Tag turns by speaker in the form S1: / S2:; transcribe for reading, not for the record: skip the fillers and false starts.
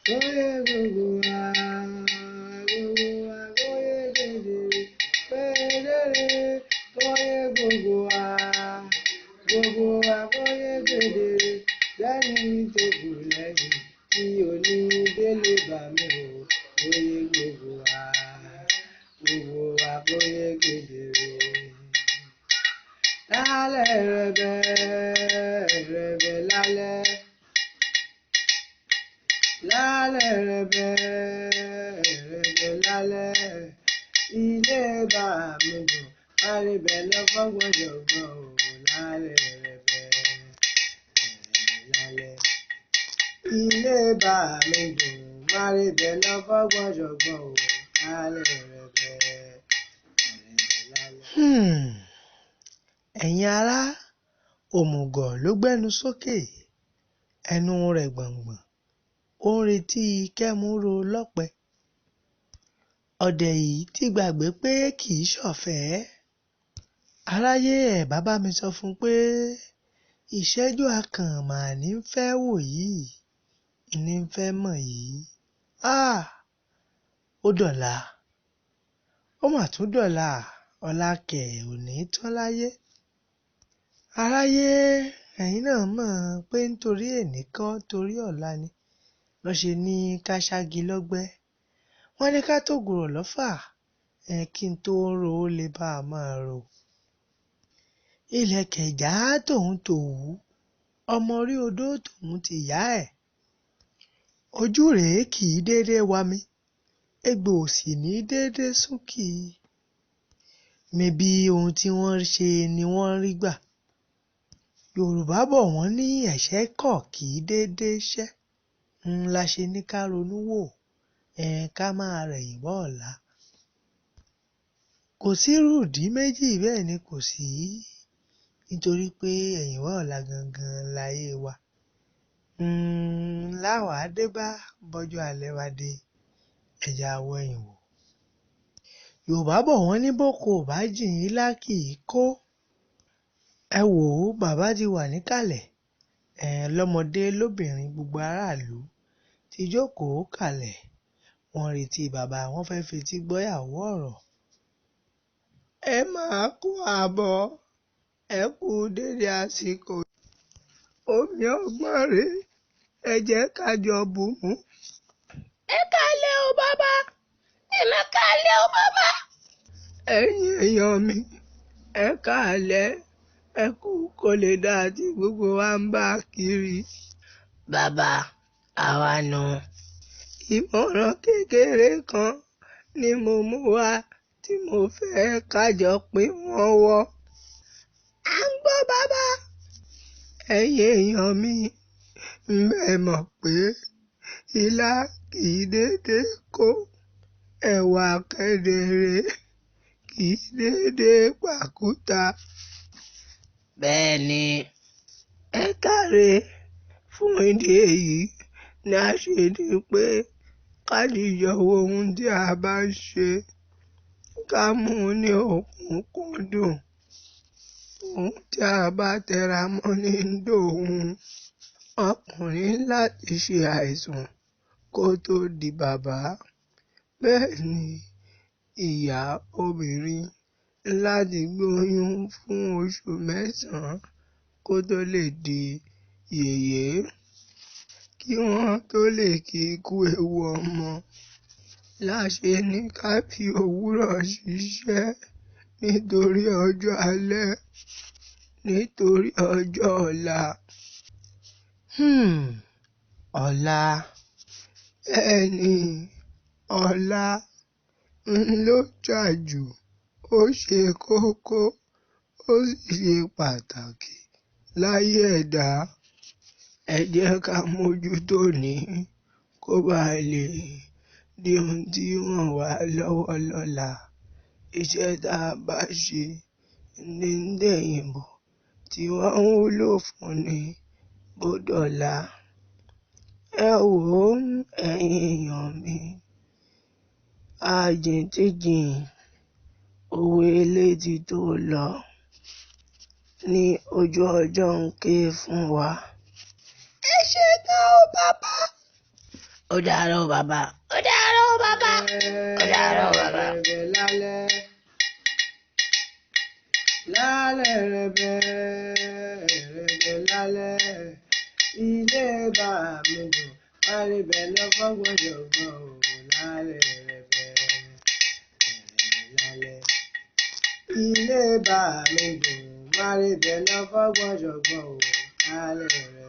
S1: kóyè gbogbo wa kóyè kedere kedere kóyè gbogbo wa kóyè kedere lẹ́ni tó kù lẹ́yìn tí òní délé bá mi ò kóyè gbogbo wa kóyè kedere. Lálẹ́ rẹ̀bẹ̀ lálẹ́ ilé bá mi dùn àríbẹ̀ lọ́fọ́gbọ́n jọ̀gbọ́n ò lálẹ́ lálẹ́ ilé bá mi dùn àríbẹ̀ lọ́fọ́gbọ́n jọ̀gbọ́n ò lálẹ́ lálẹ́. Ẹ̀yin ará, òmùgọ̀ ló gbẹ́nu sókè, ẹnu rẹ̀ gbọ̀ngbọ̀n, ó ń retí kẹ́múrò lọ́pẹ. Ọ̀dẹ̀ yìí ti gbàgbé pé kì í ṣọ̀fẹ́. Aráyé ẹ̀ bàbá mi sọ fún pé ìṣẹ́jú akàn mà ní ń fẹ́ wò yìí, ní ń fẹ́ mọ̀ yìí. Ó dọ̀la, ó mà tún dọ̀la, ọ̀la kẹ̀ ò ní tán láyé. Aráyé, ẹ̀yin náà mọ̀ pé nítorí èní kọ́ torí ọ̀la ni wọ́n ṣe ní ká ṣági lọ́gbẹ́. Wọ́n ní ká tó gùrọ̀ lọ́fà, kí n tó ro ó lè bá a máa rò. Ilẹ̀kẹ̀ já tòun tòwú, ọmọ orí odó tòun ti yá ẹ̀. Ojú rèé kì í dédé wa mi, egbò ò sì ní dédé súnkì. Mebí ohun tí wọ́n ṣe ni wọ́n rí gbà. Yorùbá bọ̀ wọ́n ní ẹ̀ṣẹ̀ kọ̀ kì í dédé ṣẹ́. La ṣe ní ká ronú wò, ká máa rẹ̀yìn bọ̀ ọ̀la. Kò sí rúdì méjì bẹ́ẹ̀ ni kò sí, nítorí pé ẹ̀yìn wá ọ̀la gangan láyé wa. Láwàá dé bá bọ́jọ́ alẹ́ wa dé, ẹja awọ ẹ̀yìn wò. Yorùbá bọ̀ wọ́n ní bóko ò bá jìn ilá kì í kó. Ẹ wò ó, bàbá ti wà níkàlẹ̀, lọ́mọdé lóbìnrin gbogbo aráàlú ti jókòó kalẹ̀, wọ́n retí bàbá wọn fẹ́ fetí gbọ́yàwó ọ̀rọ̀. Ẹ máa kú àbọ̀, ẹ kú dédé àsìkò. Omi ọgbọ́n rè, ẹ jẹ́ ká jọ bù mú. Ẹ káalẹ́ o bàbá, ẹ má káalẹ́ o bàbá. Ẹ̀yin èèyàn mi, ẹ káalẹ́, ẹ kú kó lè dá tí gbogbo wa ń bá kiri. Bàbá, àwa nù. Ìmọ̀ràn kékeré kan ni mo mú wá tí mo fẹ́ kájọ pín wọ́n wọ́. À ń gbọ́ bàbá. Ẹ̀yin èèyàn mi, ẹ mọ̀ pé ilá kì í dédé kó, ẹ̀wà kedere kì í dédé pàkúta. Bẹ́ẹ̀ ni, ẹ káre. Fún ìdí èyí ni a ṣe ní pé ká dìjọ wo ohun tí a bá ń ṣe, ká mú ní òkúnkúndùn. Ohun tí a bá tẹra mọ́ ní dòun. Ọkùnrin láti ṣe àìsàn kó tó di bàbá. Bẹ́ẹ̀ ni ìyá obìnrin láti gbóyún fún oṣù 9 kó tó lè di yèyé. Kí wọ́n tó lè kí ikú ewu ọmọ, láṣẹ ní ká fi òwúrọ̀ ṣiṣẹ́ nítorí ọjọ́ alẹ́, nítorí ọjọ́ ọ̀la. Ọ̀la. Ẹni ọ̀la ló jà jù, ó ṣe kókó, ó sì ṣe pàtàkì láyé ẹ̀dá. Ẹ jẹ́ ká mójútó ní kó bá lè di ohun tí wọ́n wà lọ́wọ́ lọ́la. Iṣẹ́ tá a bá ṣe ní dẹ̀yìnbọ̀ tí wọ́n ń wúlò fún ni bódọ̀la. Ẹ wò ó, ẹ̀yin èèyàn mi, àjìn tí jìn, òwe elétí tó lọ ní ojú ọjọ́ ń ké fún wa. Ẹ ṣé gan o bàbá. Ó dàárọ̀ bàbá. Ó dàárọ̀ bàbá. Ó dàárọ̀ bàbá.
S2: Lálẹ́ lálẹ́ rẹ̀bẹ̀ lálẹ́ ilé bá mi dùn àríbẹ̀ lọ fọ́gbọ́dọ̀ gbọ́ ò lálẹ́ rẹ̀bẹ̀ lálẹ́ ilé bá mi dùn àríbẹ̀ lọ fọ́gbọ́dọ̀ gbọ́ ò lálẹ́ rẹ̀bẹ̀.